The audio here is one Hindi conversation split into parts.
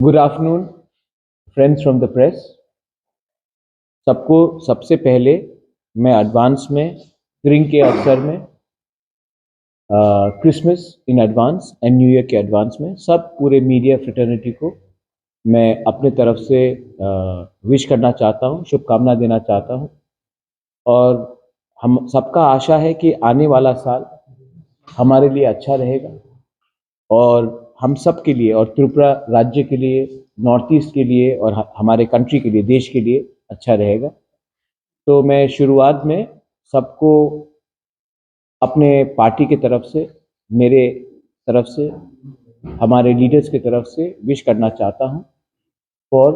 Good afternoon friends from the press. सबको सबसे पहले मैं एडवांस में स्प्रिंग के अवसर में Christmas in advance and new year के एडवांस में सब पूरे मीडिया फ्रेटर्निटी को मैं अपने तरफ से विश करना चाहता हूँ, शुभकामना देना चाहता हूँ। और हम सबका आशा है कि आने वाला साल हमारे लिए अच्छा रहेगा और हम सब के लिए और त्रिपुरा राज्य के लिए, नॉर्थ ईस्ट के लिए और हमारे कंट्री के लिए, देश के लिए अच्छा रहेगा। तो मैं शुरुआत में सबको अपने पार्टी की तरफ से, मेरे तरफ से, हमारे लीडर्स की तरफ से विश करना चाहता हूँ फॉर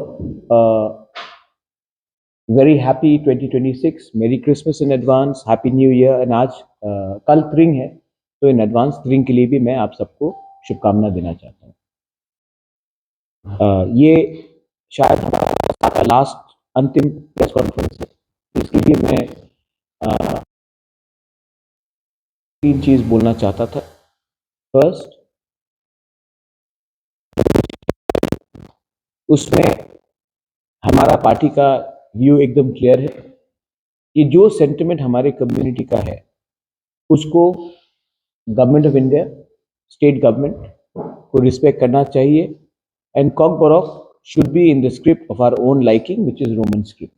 वेरी हैप्पी 2026, मेरी Christmas in advance, happy new year. And आज कल त्रिंग है, तो इन एडवांस त्रिंग के लिए भी मैं आप सबको शुभकामना देना चाहता हूँ। ये शायद हमारा लास्ट अंतिम प्रेस कॉन्फ्रेंस है, इसके लिए मैं तीन चीज बोलना चाहता था। फर्स्ट, उसमें हमारा पार्टी का व्यू एकदम क्लियर है कि जो सेंटिमेंट हमारे कम्युनिटी का है उसको government of India, state government को रिस्पेक्ट करना चाहिए। And Kokborok should be in the script of our own liking which is Roman script.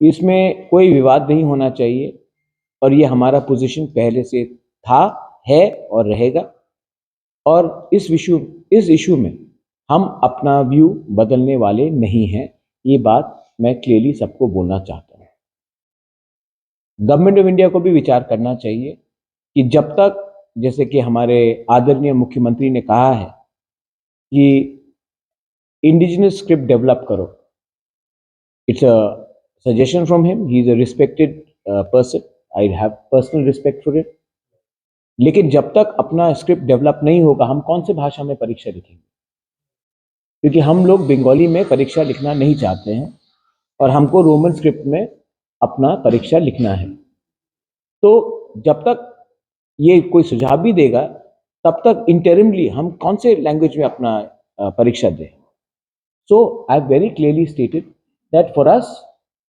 इसमें कोई विवाद नहीं होना चाहिए और ये हमारा पोजीशन पहले से था, है और रहेगा। और इस इशू में हम अपना व्यू बदलने वाले नहीं हैं। ये बात मैं क्लियरली सबको बोलना चाहता हूँ। गवर्नमेंट ऑफ इंडिया को भी विचार करना चाहिए कि जब तक, जैसे कि हमारे आदरणीय मुख्यमंत्री ने कहा है कि इंडिजिनस स्क्रिप्ट डेवलप करो, it's a suggestion from him, he is a respected person, I have personal respect for it. लेकिन जब तक अपना स्क्रिप्ट डेवलप नहीं होगा, हम कौन से भाषा में परीक्षा लिखेंगे? क्योंकि हम लोग बंगाली में परीक्षा लिखना नहीं चाहते हैं और हमको रोमन स्क्रिप्ट में अपना परीक्षा लिखना है। तो जब तक ये कोई सुझाव भी देगा, तब तक इंटरिमली हम कौन से लैंग्वेज में अपना परीक्षा दें? So I have very clearly stated that for us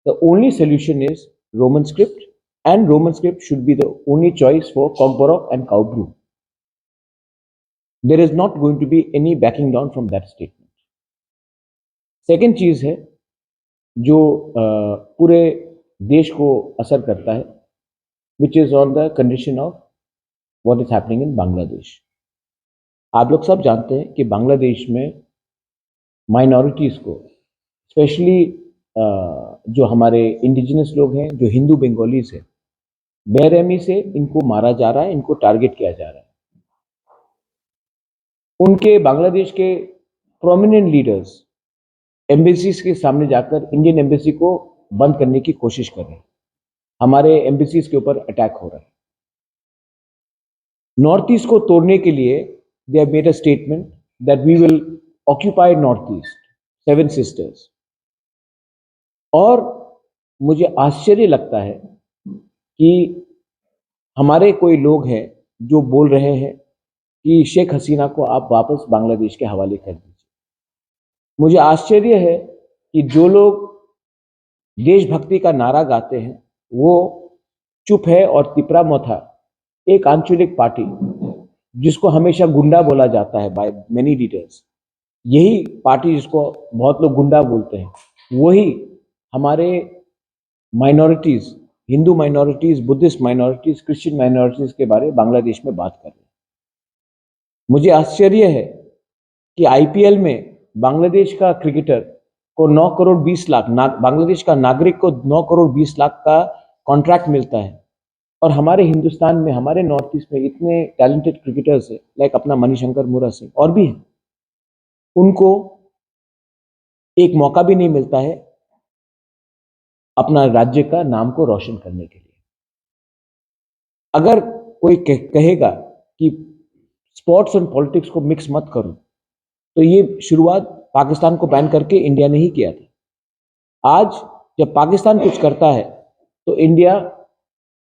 the only solution is Roman script, and Roman script should be the only choice for Cockborough and Cowbrew. There is not going to be any backing down from that statement. Second चीज है जो पूरे देश को असर करता है, which is on the condition of what is happening in Bangladesh. आप लोग सब जानते हैं कि बांग्लादेश में माइनॉरिटीज को, स्पेशली जो हमारे इंडिजिनस लोग हैं, जो हिंदू बंगालीज हैं, बेरहमी से इनको मारा जा रहा है, इनको टारगेट किया जा रहा है। उनके बांग्लादेश के प्रोमिनेंट लीडर्स एम्बेसीज के सामने जाकर इंडियन एम्बेसी को बंद करने की कोशिश कर रहे हैं। हमारे एम्बेसीज के ऊपर अटैक हो रहा है। नॉर्थ ईस्ट को तोड़ने के लिए they have made a statement that we will occupy north east, seven sisters. और मुझे आश्चर्य लगता है कि हमारे कोई लोग हैं जो बोल रहे हैं कि शेख हसीना को आप वापस बांग्लादेश के हवाले कर दीजिए। मुझे आश्चर्य है कि जो लोग देशभक्ति का नारा गाते हैं वो चुप है, और तिपरा मोथा, एक आंचलिक पार्टी जिसको हमेशा गुंडा बोला जाता है बाय मेनी लीडर्स, यही पार्टी जिसको बहुत लोग गुंडा बोलते हैं, वही हमारे minorities, Hindu minorities, Buddhist minorities, Christian minorities के बारे में बांग्लादेश में बात कर रहे हैं। मुझे आश्चर्य है कि आईपीएल में बांग्लादेश का क्रिकेटर को 9 करोड़ 20 लाख, बांग्लादेश का नागरिक को 9 करोड़ 20 लाख का कॉन्ट्रैक्ट मिलता है, और हमारे हिंदुस्तान में, हमारे नॉर्थ ईस्ट में इतने टैलेंटेड क्रिकेटर्स हैं, लाइक अपना मणिशंकर मुरा सिंह और भी हैं, उनको एक मौका भी नहीं मिलता है अपना राज्य का नाम को रोशन करने के लिए। अगर कोई कहेगा कि स्पोर्ट्स और पॉलिटिक्स को मिक्स मत करो, तो ये शुरुआत पाकिस्तान को बैन करके इंडिया ने ही किया था। आज जब पाकिस्तान कुछ करता है तो इंडिया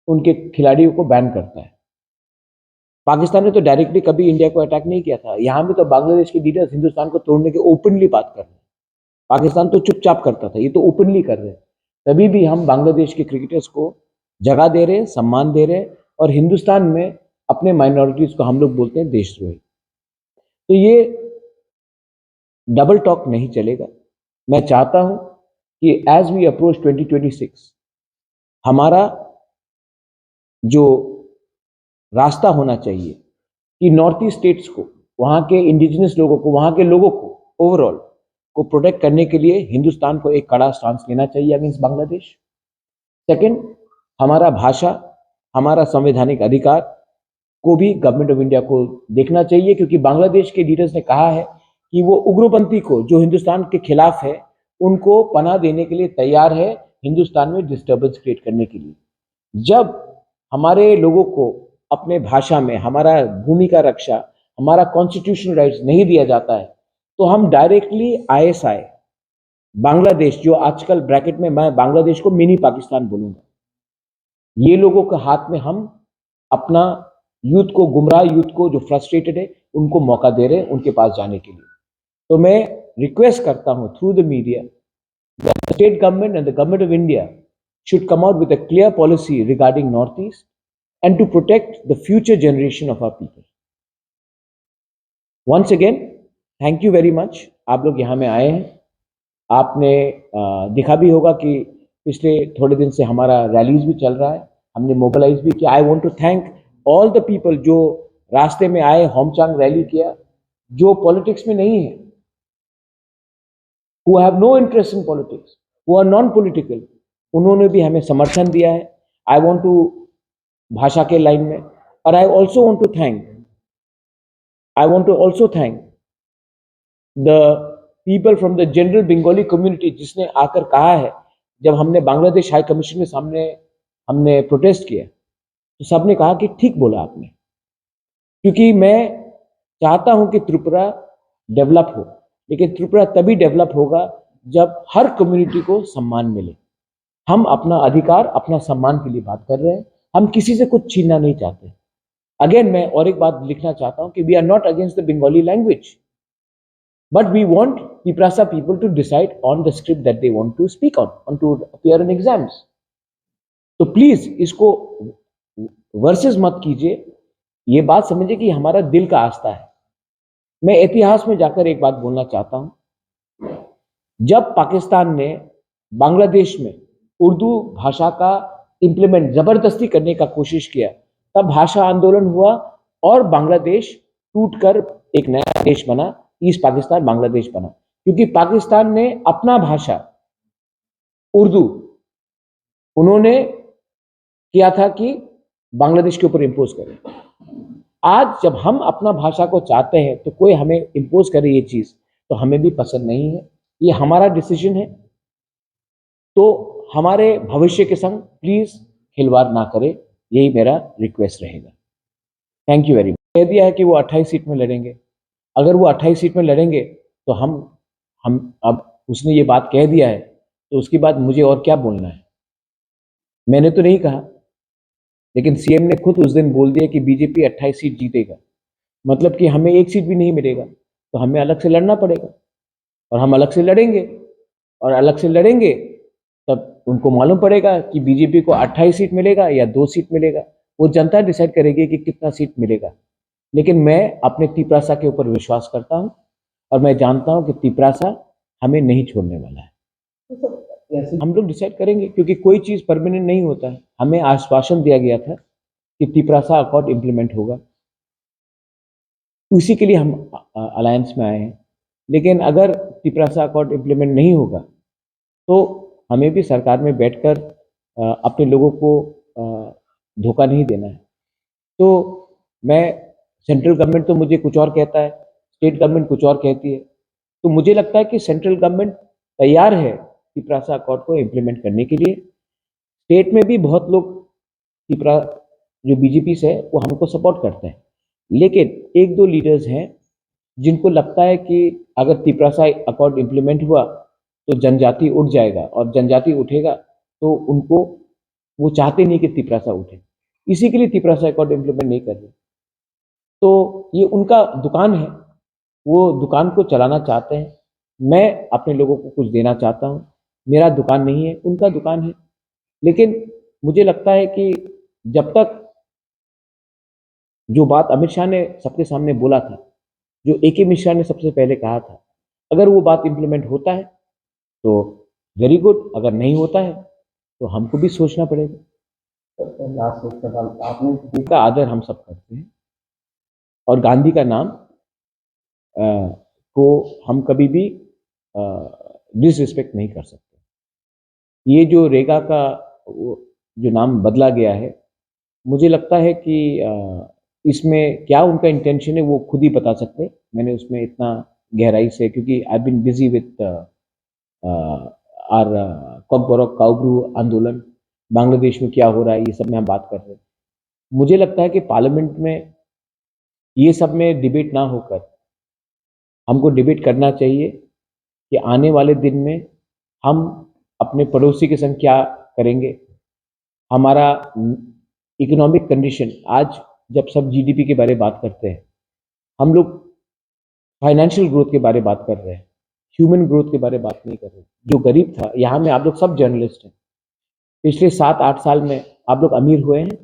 उनके खिलाड़ियों को बैन करता है। पाकिस्तान ने तो डायरेक्टली कभी इंडिया को अटैक नहीं किया था। यहाँ भी तो बांग्लादेश के लीडर्स हिंदुस्तान को तोड़ने के ओपनली बात कर रहे हैं। पाकिस्तान तो चुपचाप करता था, ये तो ओपनली कर रहे हैं। तभी भी हम बांग्लादेश के क्रिकेटर्स को जगह दे रहे हैं, सम्मान दे रहे हैं, और हिंदुस्तान में अपने माइनॉरिटीज को हम लोग बोलते हैं देशद्रोही। तो ये डबल टॉक नहीं चलेगा। मैं चाहता हूं कि एज वी अप्रोच 2026 हमारा जो रास्ता होना चाहिए कि नॉर्थ ईस्ट स्टेट्स को, वहां के इंडिजिनस लोगों को, वहां के लोगों को ओवरऑल को प्रोटेक्ट करने के लिए हिंदुस्तान को एक कड़ा स्टांस लेना चाहिए अगेंस्ट बांग्लादेश। सेकंड, हमारा भाषा, हमारा संवैधानिक अधिकार को भी गवर्नमेंट ऑफ इंडिया को देखना चाहिए, क्योंकि बांग्लादेश के लीडर्स ने कहा है कि वो उग्रपंथी को जो हिंदुस्तान के खिलाफ है उनको पनाह देने के लिए तैयार है, हिंदुस्तान में डिस्टर्बेंस क्रिएट करने के लिए। जब हमारे लोगों को अपने भाषा में हमारा भूमि का रक्षा, हमारा कॉन्स्टिट्यूशनल राइट्स नहीं दिया जाता है, तो हम डायरेक्टली आईएसआई बांग्लादेश, जो आजकल ब्रैकेट में मैं बांग्लादेश को मिनी पाकिस्तान बोलूंगा, ये लोगों के हाथ में हम अपना यूथ को, गुमराह यूथ को जो फ्रस्ट्रेटेड है, उनको मौका दे रहे हैं उनके पास जाने के लिए। तो मैं रिक्वेस्ट करता हूं through the media, the state government and the government of India should come out with a clear policy regarding Northeast and to protect the future generation of our people. Once again, thank you very much. आप लोग यहाँ में आए हैं। आपने दिखा भी होगा कि पिछले थोड़े दिन से हमारा रैलीज भी चल रहा है, हमने मोबिलाइज भी किया। I want to thank all the people जो रास्ते में आए, होमचांग रैली किया, जो पॉलिटिक्स में नहीं है, who have no interest in politics, who are non-political, उन्होंने भी हमें समर्थन दिया है। आई वॉन्ट टू, भाषा के लाइन में, और I also want to thank the people from the general Bengali community, जिसने आकर कहा है, जब हमने बांग्लादेश हाई कमीशन के सामने हमने प्रोटेस्ट किया तो सबने कहा कि ठीक बोला आपने, क्योंकि मैं चाहता हूं कि त्रिपुरा डेवलप हो, लेकिन त्रिपुरा तभी डेवलप होगा जब हर कम्युनिटी को सम्मान मिले। हम अपना अधिकार, अपना सम्मान के लिए बात कर रहे हैं, हम किसी से कुछ छीनना नहीं चाहते। अगेन मैं और एक बात लिखना चाहता हूं कि we are not against the Bengali language, but we want Tiprasa people to decide on the script that they want to speak on to appear in exams. तो प्लीज इसको वर्सेस मत कीजिए, ये बात समझिए कि हमारा दिल का आस्था है। मैं इतिहास में जाकर एक बात बोलना चाहता हूं, जब पाकिस्तान ने बांग्लादेश में उर्दू भाषा का इंप्लीमेंट जबरदस्ती करने का कोशिश किया, तब भाषा आंदोलन हुआ और बांग्लादेश टूटकर एक नया देश बना, ईस्ट पाकिस्तान बांग्लादेश बना, क्योंकि पाकिस्तान ने अपना भाषा उर्दू उन्होंने किया था कि बांग्लादेश के ऊपर इंपोज करें। आज जब हम अपना भाषा को चाहते हैं तो कोई हमें इंपोज करे ये चीज, तो हमें भी पसंद नहीं है। ये हमारा डिसीजन है, तो हमारे भविष्य के संग प्लीज खिलवाड़ ना करें, यही मेरा रिक्वेस्ट रहेगा। Thank you very much. कह दिया है कि वो 28 सीट में लड़ेंगे। अगर वो 28 सीट में लड़ेंगे तो हम अब उसने ये बात कह दिया है तो उसके बाद मुझे और क्या बोलना है? मैंने तो नहीं कहा, लेकिन सीएम ने खुद उस दिन बोल दिया कि बीजेपी 28 सीट जीतेगा, मतलब कि हमें एक सीट भी नहीं मिलेगा, तो हमें अलग से लड़ना पड़ेगा और हम अलग से लड़ेंगे, और अलग से लड़ेंगे तब उनको मालूम पड़ेगा कि बीजेपी को 28 सीट मिलेगा या 2 सीट मिलेगा। वो जनता डिसाइड करेगी कि कितना सीट मिलेगा। लेकिन मैं अपने तिपरासा के ऊपर विश्वास करता हूं और मैं जानता हूं कि तिपरासा हमें नहीं छोड़ने वाला है। हम लोग डिसाइड करेंगे, क्योंकि कोई चीज परमानेंट नहीं होता है। हमें आश्वासन दिया गया था कि तिपरासा अकॉर्ड इंप्लीमेंट होगा, उसी के लिए हम अलायंस में आए हैं। लेकिन अगर तिपरासा अकॉर्ड इंप्लीमेंट नहीं होगा तो हमें भी सरकार में बैठकर अपने लोगों को धोखा नहीं देना है। तो मैं, सेंट्रल गवर्नमेंट तो मुझे कुछ और कहता है, स्टेट गवर्नमेंट कुछ और कहती है, तो मुझे लगता है कि सेंट्रल गवर्नमेंट तैयार है तिपरासा अकॉर्ड को इम्प्लीमेंट करने के लिए। स्टेट में भी बहुत लोग तिपरा जो बीजेपी से है वो हमको सपोर्ट करते हैं, लेकिन एक दो लीडर्स हैं जिनको लगता है कि अगर तिपरासा अकॉर्ड इम्प्लीमेंट हुआ तो जनजाति उठ जाएगा, और जनजाति उठेगा तो उनको, वो चाहते नहीं कि तिपरासा उठे, इसी के लिए तिपरासा अकॉर्ड इम्प्लीमेंट नहीं कर रहे। तो ये उनका दुकान है, वो दुकान को चलाना चाहते हैं। मैं अपने लोगों को कुछ देना चाहता हूँ। मेरा दुकान नहीं है, उनका दुकान है। लेकिन मुझे लगता है कि जब तक जो बात अमित शाह ने सबके सामने बोला था, जो ए के मिश्रा ने सबसे पहले कहा था, अगर वो बात इम्प्लीमेंट होता है तो वेरी गुड, अगर नहीं होता है तो हमको भी सोचना पड़ेगा। लास्ट एक सवाल, आपने का आदर हम सब करते हैं और गांधी का नाम को हम कभी भी डिसरिस्पेक्ट नहीं कर सकते। ये जो रेगा का जो नाम बदला गया है, मुझे लगता है कि इसमें क्या उनका इंटेंशन है वो खुद ही बता सकते हैं। मैंने उसमें इतना गहराई से, क्योंकि I been busy with our Kokborok Kaubru आंदोलन, बांग्लादेश में क्या हो रहा है ये सब में हम बात कर रहे हैं। मुझे लगता है कि पार्लियामेंट में ये सब में डिबेट ना होकर हमको डिबेट करना चाहिए कि आने वाले दिन में हम अपने पड़ोसी के संग क्या करेंगे। हमारा इकोनॉमिक कंडीशन, आज जब सब जीडीपी के बारे में बात करते हैं, हम लोग फाइनेंशियल ग्रोथ के बारे में बात कर रहे हैं, ह्यूमन ग्रोथ के बारे में बात नहीं कर रहे। जो गरीब था, यहाँ में आप लोग सब जर्नलिस्ट हैं, पिछले 7-8 साल में आप लोग अमीर हुए हैं,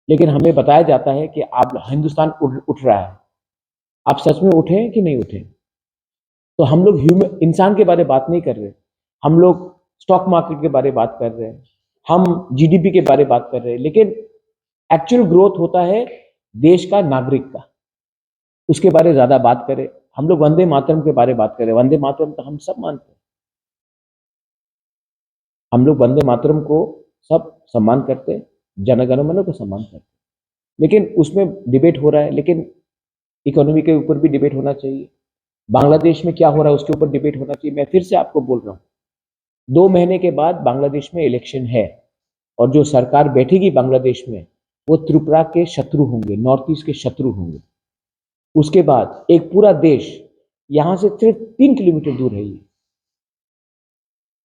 लेकिन हमें बताया जाता है कि आप हिंदुस्तान उठ रहा है। आप सच में उठे हैं कि नहीं उठे? तो हम लोग ह्यूमन इंसान के बारे में बात नहीं कर रहे, हम लोग स्टॉक मार्केट के बारे में बात कर रहे हैं, हम जीडीपी के बारे में बात कर रहे हैं, लेकिन एक्चुअल ग्रोथ होता है देश का, नागरिक का। उसके बारे में ज्यादा बात करें। हम लोग वंदे मातरम के बारे में बात करें, वंदे मातरम तो हम सब मानते हैं, हम लोग वंदे मातरम को सब सम्मान करते हैं, जन गण मन को सम्मान करते हैं, लेकिन उसमें डिबेट हो रहा है। लेकिन इकोनॉमी के ऊपर भी डिबेट होना चाहिए, बांग्लादेश में क्या हो रहा है उसके ऊपर डिबेट होना चाहिए। मैं फिर से आपको बोल रहा हूँ, 2 महीने के बाद बांग्लादेश में इलेक्शन है, और जो सरकार बैठेगी बांग्लादेश में, वो त्रिपुरा के शत्रु होंगे, नॉर्थ ईस्ट के शत्रु होंगे। उसके बाद एक पूरा देश यहां से सिर्फ 3 किलोमीटर दूर है ये,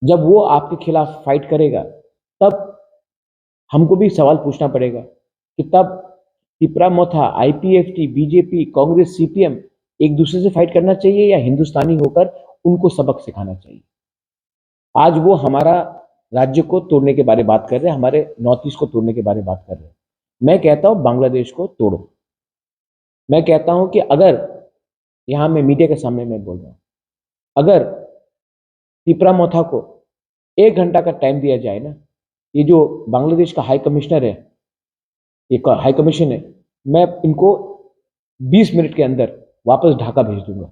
जब वो आपके खिलाफ फाइट करेगा, तब हमको भी सवाल पूछना पड़ेगा कि तब त्रिपुरा मोथा, आईपीएफटी, बीजेपी, कांग्रेस, सीपीएम एक दूसरे से फाइट करना चाहिए या हिंदुस्तानी होकर उनको सबक सिखाना चाहिए। आज वो हमारा राज्य को तोड़ने के बारे में बात कर रहे हैं, हमारे नॉर्थ ईस्ट को तोड़ने के बारे में बात कर रहे हैं। मैं कहता हूं बांग्लादेश को तोड़ो। मैं कहता हूं कि अगर, यहां मैं मीडिया के सामने मैं बोल रहा हूं, अगर त्रिपुरा मोथा को 1 घंटा का टाइम दिया जाए ना, ये जो बांग्लादेश का हाई कमिश्नर है, एक हाई कमीशन है, मैं इनको 20 मिनट के अंदर वापस ढाका भेज दूंगा।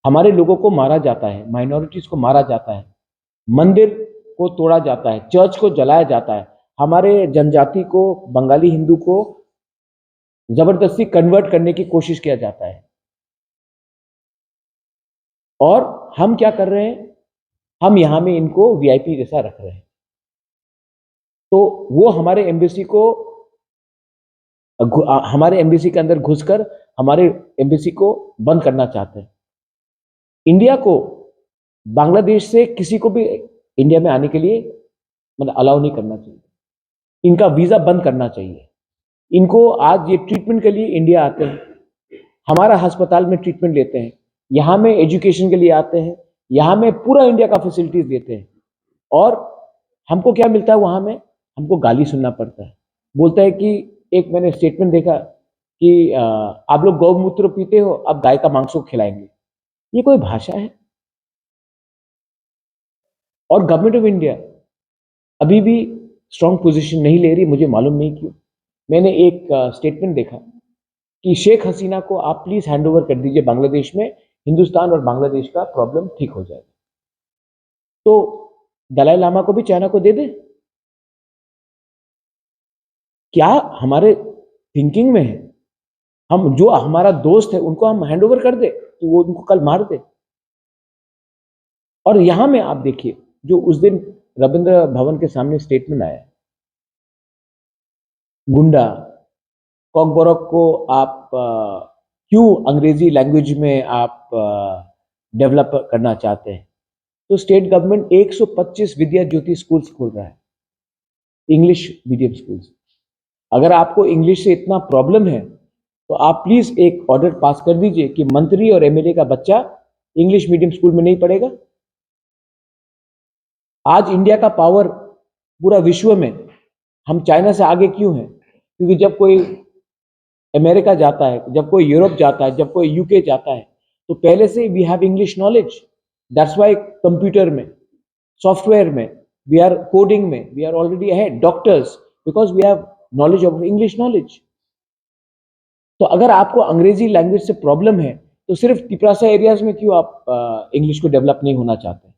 हमारे लोगों को मारा जाता है, माइनॉरिटीज को मारा जाता है, मंदिर को तोड़ा जाता है, चर्च को जलाया जाता है, हमारे जनजाति को, बंगाली हिंदू को जबरदस्ती कन्वर्ट करने की कोशिश किया जाता है। और हम क्या कर रहे हैं, हम यहां में इनको वीआईपी जैसा रख रहे हैं। तो वो हमारे एम्बेसी के अंदर घुसकर हमारे एम्बेसी को बंद करना चाहते हैं। इंडिया को बांग्लादेश से किसी को भी इंडिया में आने के लिए मतलब अलाउ नहीं करना चाहिए, इनका वीजा बंद करना चाहिए। इनको आज ये ट्रीटमेंट के लिए इंडिया आते हैं, हमारा अस्पताल में ट्रीटमेंट लेते हैं, यहाँ में एजुकेशन के लिए आते हैं, यहाँ में पूरा इंडिया का फैसिलिटीज देते हैं, और हमको क्या मिलता है वहां में? हमको गाली सुनना पड़ता है। बोलता है कि, एक मैंने स्टेटमेंट देखा कि आप लोग गौमूत्र पीते हो, अब गाय का मांस को खिलाएंगे। ये कोई भाषा है? और गवर्नमेंट ऑफ इंडिया अभी भी स्ट्रॉन्ग पोजीशन नहीं ले रही, मुझे मालूम नहीं क्यों। मैंने एक स्टेटमेंट देखा कि शेख हसीना को आप प्लीज हैंड ओवर कर दीजिए बांग्लादेश में, हिंदुस्तान और बांग्लादेश का प्रॉब्लम ठीक हो जाएगा। तो दलाई लामा को भी चाइना को दे दे? क्या हमारे थिंकिंग में है? हम जो हमारा दोस्त है उनको हम हैंड ओवर कर दे तो वो उनको कल मार दे? और यहां में आप देखिए, जो उस दिन रविंद्र भवन के सामने स्टेटमेंट आया, गुंडा कॉकबरॉक को आप क्यों अंग्रेजी लैंग्वेज में आप डेवलप करना चाहते हैं? तो स्टेट गवर्नमेंट 125 विद्या ज्योति स्कूल्स खोल रहा है, इंग्लिश मीडियम स्कूल्स। अगर आपको इंग्लिश से इतना प्रॉब्लम है तो आप प्लीज एक ऑर्डर पास कर दीजिए कि मंत्री और एमएलए का बच्चा इंग्लिश मीडियम स्कूल में नहीं पढ़ेगा। आज इंडिया का पावर पूरा विश्व में, हम चाइना से आगे क्यों हैं? क्योंकि जब कोई अमेरिका जाता है, जब कोई यूरोप जाता है, जब कोई यूके जाता है, तो पहले से we have English knowledge. That's why computer में, सॉफ्टवेयर में, वी आर कोडिंग में, we are already ahead. Doctors, because we have knowledge of English knowledge. तो अगर आपको अंग्रेजी लैंग्वेज से प्रॉब्लम है, तो सिर्फ तिपरासा एरियाज में क्यों आप इंग्लिश को डेवलप नहीं होना चाहते?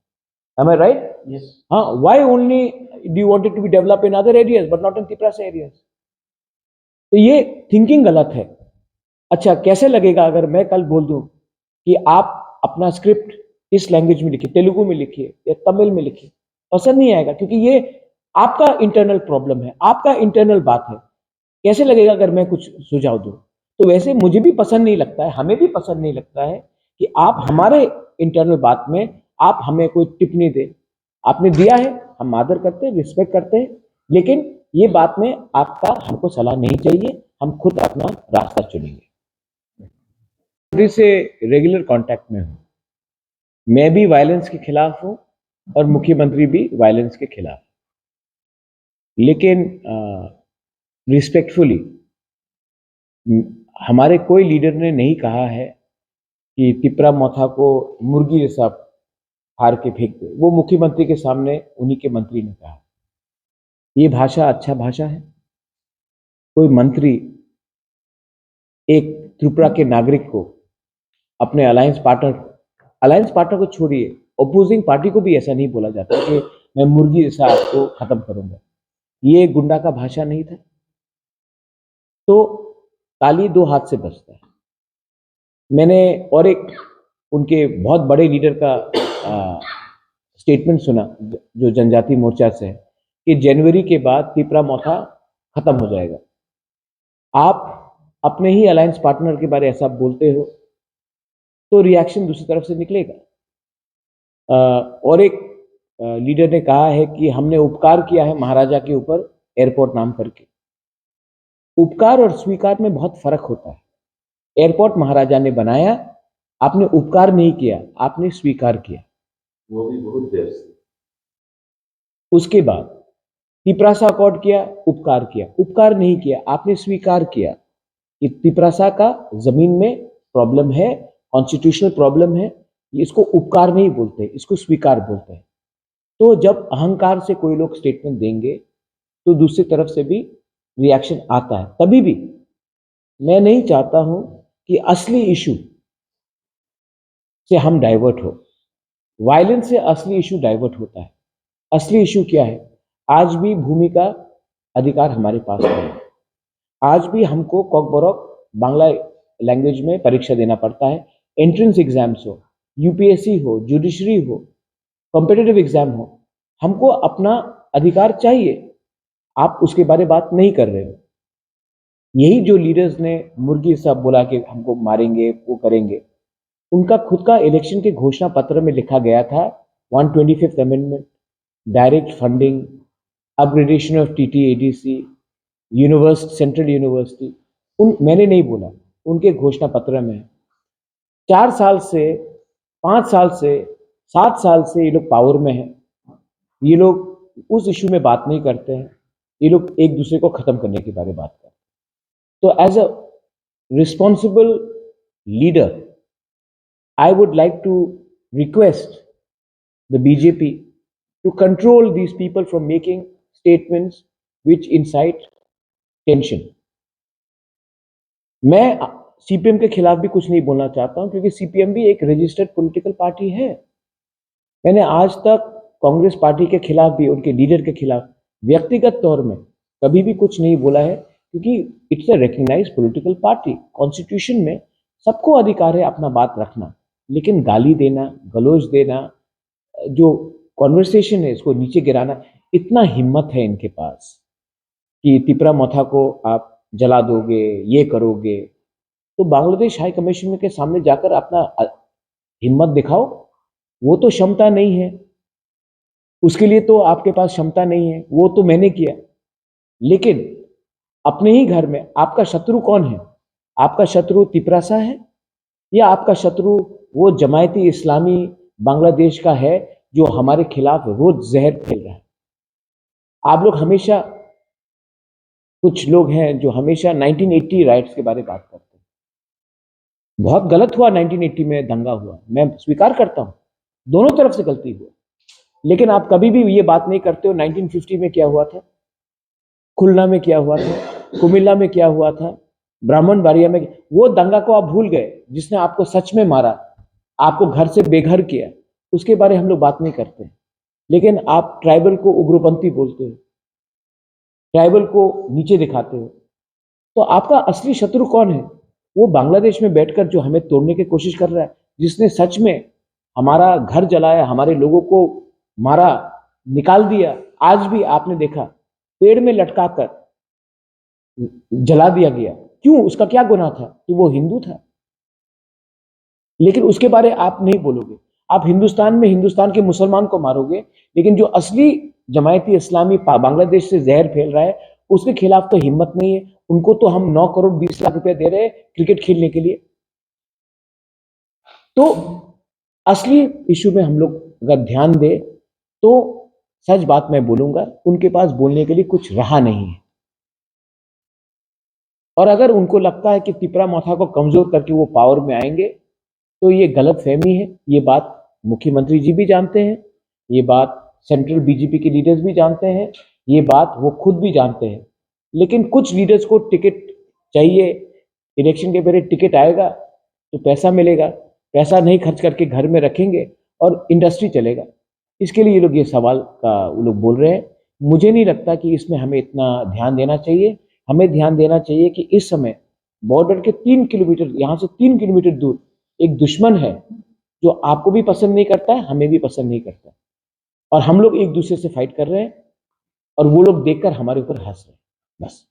Am I right? Yes. हाँ, why only do you want it to be developed in other areas but not in Tiprasa areas? तो ये थिंकिंग गलत है। अच्छा, कैसे लगेगा अगर मैं कल बोल दूं कि आप अपना स्क्रिप्ट इस लैंग्वेज में लिखिए, तेलुगु में लिखिए या तमिल में लिखिए? पसंद नहीं आएगा, क्योंकि ये आपका इंटरनल प्रॉब्लम है, आपका इंटरनल बात है। कैसे लगेगा अगर मैं कुछ सुझाव दूं? तो वैसे मुझे भी पसंद नहीं लगता है, हमें भी पसंद नहीं लगता है कि आप हमारे इंटरनल बात में आप हमें कोई टिप्पणी दे। आपने दिया है, हम आदर करते हैं, रिस्पेक्ट करते हैं, लेकिन ये बात में आपका हमको सलाह नहीं चाहिए। हम खुद अपना रास्ता चुनेंगे। से रेगुलर कांटेक्ट में हूं, मैं भी वायलेंस के खिलाफ हूं और मुख्यमंत्री भी वायलेंस के खिलाफ, लेकिन रिस्पेक्टफुली हमारे कोई लीडर ने नहीं कहा है कि तिपरा मोथा को मुर्गी जैसा फाड़ के फेंक दे। वो मुख्यमंत्री के सामने उन्हीं के मंत्री ने कहा। ये भाषा अच्छा भाषा है? कोई मंत्री एक त्रिपुरा के नागरिक को, अपने अलायंस पार्टनर को छोड़िए, अपोजिंग पार्टी को भी ऐसा नहीं बोला जाता कि मैं मुर्गी जैसा आपको खत्म करूंगा। ये गुंडा का भाषा नहीं था। तो ताली दो हाथ से बजता है। मैंने और एक उनके बहुत बड़े लीडर का स्टेटमेंट सुना, जो जनजाति मोर्चा से है, कि जनवरी के बाद तिपरा मोथा खत्म हो जाएगा। आप अपने ही अलायंस पार्टनर के बारे ऐसा बोलते हो तो रिएक्शन दूसरी तरफ से निकलेगा। और एक लीडर ने कहा है कि हमने उपकार किया है महाराजा के ऊपर एयरपोर्ट नाम करके। उपकार और स्वीकार में बहुत फर्क होता है। एयरपोर्ट महाराजा ने बनाया, आपने उपकार नहीं किया, आपने स्वीकार किया, वो भी बहुत देर से। उसके बाद तिपरासा अकॉर्ड किया, उपकार किया, उपकार नहीं किया, आपने स्वीकार किया कि तिपरासा का जमीन में प्रॉब्लम है, कॉन्स्टिट्यूशनल प्रॉब्लम है। इसको उपकार नहीं बोलते, इसको स्वीकार बोलते हैं। तो जब अहंकार से कोई लोग स्टेटमेंट देंगे तो दूसरी तरफ से भी रिएक्शन आता है। तभी भी मैं नहीं चाहता हूं कि असली इशू से हम डाइवर्ट हो। वायलेंस से असली इशू डाइवर्ट होता है। असली इशू क्या है? आज भी भूमि का अधिकार हमारे पास नहीं है। आज भी हमको कॉकबोरक बांग्ला लैंग्वेज में परीक्षा देना पड़ता है। एंट्रेंस एग्जाम्स हो, यूपीएससी हो, जुडिशरी हो, कॉम्पिटिटिव एग्जाम हो, हमको अपना अधिकार चाहिए। आप उसके बारे में बात नहीं कर रहे हो। यही जो लीडर्स ने मुर्गी साहब बोला कि हमको मारेंगे, वो करेंगे, उनका खुद का इलेक्शन के घोषणा पत्र में लिखा गया था 125th amendment, direct funding, upgradation of TTADC, central university. मैंने नहीं बोला, उनके घोषणा पत्र में। 4 साल से, 5 साल से, 7 साल से ये लोग पावर में हैं। ये लोग उस इशू में बात नहीं करते हैं। ये लोग एक दूसरे को खत्म करने के बारे में बात करते हैं। तो as a responsible leader, I would like to request the BJP to control these people from making statements which incite tension. मैं सीपीएम के खिलाफ भी कुछ नहीं बोलना चाहता हूं, क्योंकि सीपीएम भी एक रजिस्टर्ड पॉलिटिकल पार्टी है। मैंने आज तक कांग्रेस पार्टी के खिलाफ भी, उनके लीडर के खिलाफ व्यक्तिगत तौर में कभी भी कुछ नहीं बोला है, क्योंकि it's a recognized political party. Constitution में सबको अधिकार है अपना बात रखना, लेकिन गाली देना, गलौज देना, जो कॉन्वर्सेशन है इसको नीचे गिराना, इतना हिम्मत है इनके पास कि तिपरा मोथा को आप जला दोगे, ये करोगे। तो बांग्लादेश हाई कमीशन के सामने जाकर अपना हिम्मत दिखाओ। वो तो क्षमता नहीं है, उसके लिए तो आपके पास क्षमता नहीं है, वो तो मैंने किया। लेकिन अपने ही घर में आपका शत्रु कौन है? आपका शत्रु तिपरासा है या आपका शत्रु वो जमायती इस्लामी बांग्लादेश का है जो हमारे खिलाफ रोज जहर फैल रहा है। आप लोग हमेशा, कुछ लोग हैं जो हमेशा 1980 राइट्स के बारे में बात करते हैं। बहुत गलत हुआ, 1980 में दंगा हुआ, मैं स्वीकार करता हूं, दोनों तरफ से गलती हुआ, लेकिन आप कभी भी ये बात नहीं करते हो 1950 में क्या हुआ था, खुलना में क्या हुआ था, कुमिल्ला में क्या हुआ था, ब्राह्मणबाड़िया में। वो दंगा को आप भूल गए जिसने आपको सच में मारा, आपको घर से बेघर किया, उसके बारे हम लोग बात नहीं करते। लेकिन आप ट्राइबल को उग्रपंथी बोलते हो, ट्राइबल को नीचे दिखाते हो। तो आपका असली शत्रु कौन है? वो बांग्लादेश में बैठकर जो हमें तोड़ने की कोशिश कर रहा है, जिसने सच में हमारा घर जलाया, हमारे लोगों को मारा, निकाल दिया। आज भी आपने देखा पेड़ में लटकाकर जला दिया गया। क्यों? उसका क्या गुनाह था कि वो हिंदू था? लेकिन उसके बारे आप नहीं बोलोगे। आप हिंदुस्तान में हिंदुस्तान के मुसलमान को मारोगे, लेकिन जो असली जमायती इस्लामी बांग्लादेश से जहर फैल रहा है उसके खिलाफ तो हिम्मत नहीं है। उनको तो हम 9 करोड़ 20 लाख रुपए दे रहे हैं क्रिकेट खेलने के लिए। तो असली इशू में हम लोग अगर ध्यान दें तो सच बात मैं बोलूंगा, उनके पास बोलने के लिए कुछ रहा नहीं है। और अगर उनको लगता है कि तिपरा मोथा को कमजोर करके वो पावर में आएंगे तो ये गलत फहमी है। ये बात मुख्यमंत्री जी भी जानते हैं, ये बात सेंट्रल बीजेपी के लीडर्स भी जानते हैं, ये बात वो खुद भी जानते हैं। लेकिन कुछ लीडर्स को टिकट चाहिए, इलेक्शन के पहले टिकट आएगा तो पैसा मिलेगा, पैसा नहीं खर्च करके घर में रखेंगे और इंडस्ट्री चलेगा। इसके लिए ये लोग ये सवाल का वो लोग बोल रहे हैं। मुझे नहीं लगता कि इसमें हमें इतना ध्यान देना चाहिए। हमें ध्यान देना चाहिए कि इस समय बॉर्डर के 3 किलोमीटर, यहाँ से 3 किलोमीटर दूर एक दुश्मन है जो आपको भी पसंद नहीं करता है, हमें भी पसंद नहीं करता, और हम लोग एक दूसरे से फाइट कर रहे हैं और वो लोग देखकर हमारे ऊपर हंस रहे हैं। बस।